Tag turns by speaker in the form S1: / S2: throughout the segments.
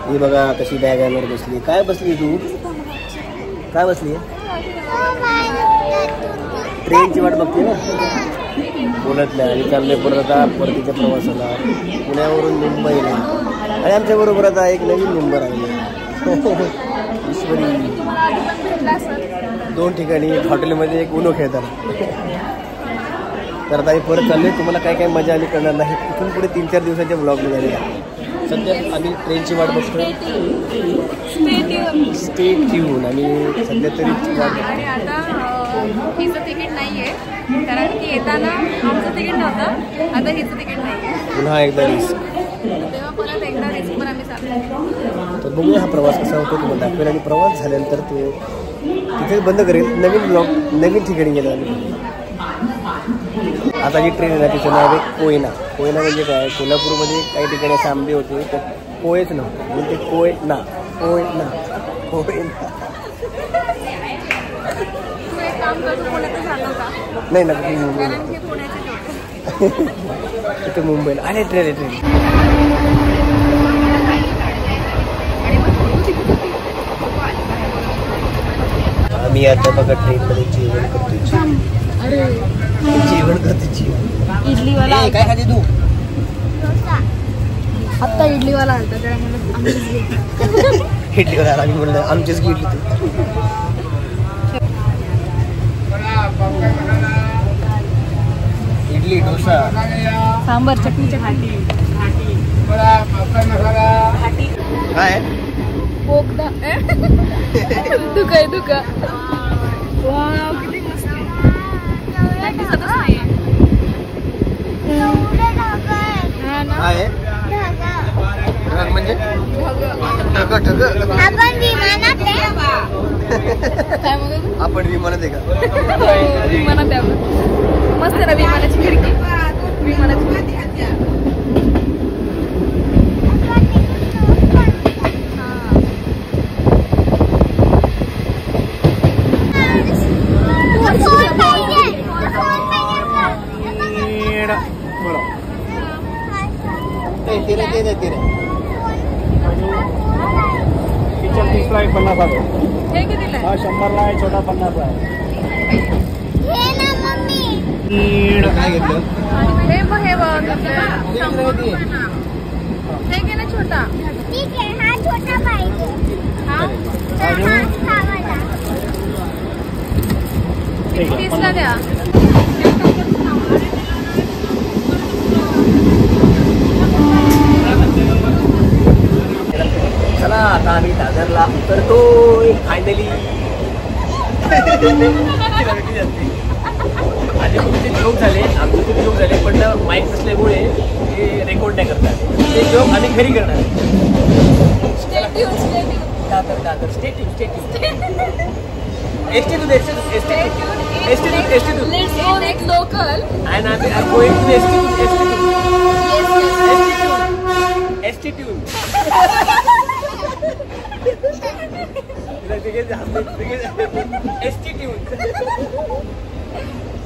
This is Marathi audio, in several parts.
S1: ही बघा कशी बॅगांवर बसली. काय बसली तू? काय बसली? ट्रेनची वाट बघते ना. बोलत नाही. आणि चालले परत आता परतीच्या प्रवासाला पुण्यावरून मुंबईला. आणि आमच्या बरोबर आता एक नवीन मेंबर आहे ईश्वरी. 2 ठिकाणी हॉटेलमध्ये एक उनो खेळतात. तर आता आम्ही परत चाललोय. तुम्हाला काय काय मजा आली करणार नाही. तिथून पुढे 3-4 दिवसाच्या ब्लॉग निघाले. सध्या आम्ही ट्रेनची वाट बघतोय. Stay tune. आणि सध्या तरी
S2: आणि आता हिचं तिकीट नाही आहे कारण की येताना आमचं तिकीट नव्हतं. आता हिचं तिकीट नाही आहे.
S1: पुन्हा एकदा रिस्क.
S2: तेव्हा परत एकदा रिस्कवर आम्ही चाललो.
S1: तर बघूया हा प्रवास कसा होतो तुम्हाला दाखवेल. आणि प्रवास झाल्यानंतर तो तिथे बंद करेल. नवीन ब्लॉग नवीन ठिकाणी गेलो आम्ही. आता जी ट्रेन आहे ना तिचं नाव आहे कोयना. कोयना म्हणजे काय? कोल्हापूरमध्ये काही ठिकाणी असे आंबे होते तर कोयच नव्हते म्हणजे ते कोयना. कोयना कोयना. नाही ना मुंबईला. तिथे मुंबईला. आणि ट्रेन आहे ट्रेन. आम्ही आता बघा ट्रेनमध्ये जेवण करतो. जेवण करतो.
S2: इडलीवाला
S1: काय खाते तू?
S2: आत्ता इडलीवाला आलता त्यामुळे
S1: इडलीवाला आम्ही म्हणलं आमचीच की इडली. इडली डोसा
S2: सांबर चटणीच्या घाटी.
S1: काय
S2: बोगदा दुका दुका. वाव किती मस्त आहे.
S1: काय म्हणजे ठग ठग. आपण विमानात आहे का?
S2: विमानात आहे. मस्त ना विमानाची खिडकी. विमानाची खिडकी.
S1: किचन 30ला आहे 50 आहे.
S2: हे कितीला आहे?
S1: हा 100ला आहे. छोटा 50ला आहे. काय घेतलं?
S2: हे बघ हे बघ. हे घे ना छोटा.
S3: ठीक आहे हा छोटा पाहिजे.
S2: हा 30ला द्या.
S1: चला आता आम्ही दादरला उतरतोय फायनली. माझे खूप जोक झाले. आमचे खूप जोक झाले पण माईक नसल्यामुळे ते रेकॉर्ड नाही करतात. ते जोक आम्ही घरी करणार. Dadar statue
S2: local
S1: and I'm going to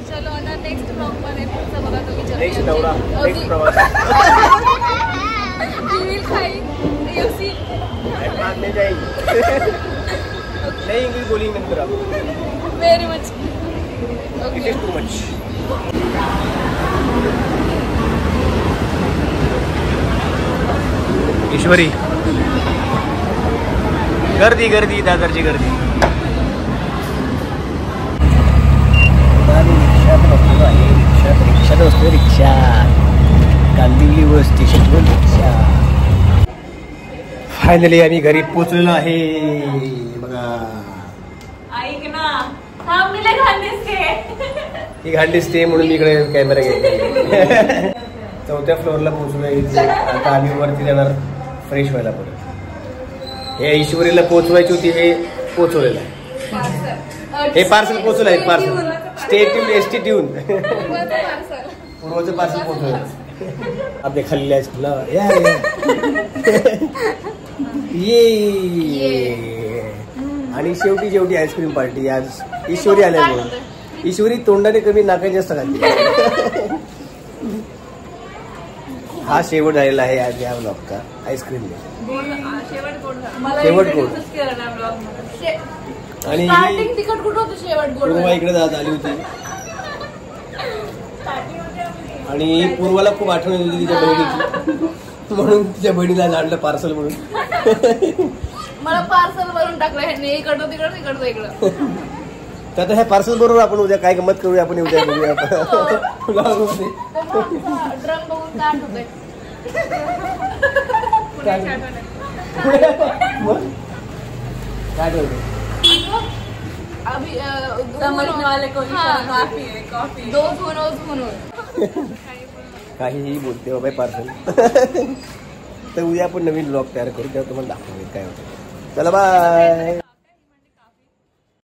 S2: चलो आता नेक्स्ट ब्लॉग मध्ये पुढचा बघा तुम्ही.
S1: नेक्स्ट दौरा नेक्स्ट प्रवास. नहीं इंग्लिश बोलिंग नंतर आप.
S2: Very much.
S1: It is too much. Ishwari गर्दी गर्दी दादरची गर्दी. रिक्षा बसतो. रिक्षा कांदिवली व स्टेशनवर रिक्षा. फायनली आम्ही घरी पोहोचलेलो आहे. बघा
S2: ऐक ना थांबले घालतेस
S1: ही घालली स्टे म्हणून इकडे कॅमेरा घेतला. 4थ्या फ्लोअरला पोहोचलोय. आता आम्ही वरती जाणार फ्रेश व्हायला. परत हे ईश्वरीला पोहोचवायची होती. हे पोहोचवलेलं आहे. हे पार्सल पोहोचवलं आहे. पार्सल स्टे ट्यून एसटी ट्यून पूर्वचं पार्सल पोहोचवलं. आपले खाल्लेले आईस्क्रीम ये. आणि शेवटी आईस्क्रीम पार्टी आज ईश्वरी आल्यामुळे. ईश्वरी तोंडाने कमी नाका जास्त खाते. हा शेवट झालेला आहे आज या ब्लॉगचा आईस्क्रीम.
S2: शेवट गोड
S1: शेवट गोड. आणि
S2: स्टार्टिंग तिखट कुठं होतं, शेवट गोड.
S1: पूर्वा इकडे आली होती आणि पूर्वाला खूप आठवण येत होती तिच्या बहिणीची, म्हणून तिच्या बहिणीला आणलं पार्सल म्हणून.
S2: मला पार्सल भरून टाकलं ह्यांनी, इकडं तिकडं तिकडं इकडं.
S1: तर आता ह्या पार्सल बरोबर आपण उद्या काय गंमत करूया, आपण उद्या बघूया.
S2: ड्रम बघून काय आठवतंय?
S1: काय ठेवतो
S2: अभी समझने वाले को काफी है, कॉफी 2 म्हणून
S1: काहीही बोलते बाबा पार्सल. तर उद्या आपण नवीन ब्लॉग तयार करू, तेव्हा तुम्हाला दाखवूया काय होतं. चला बाय.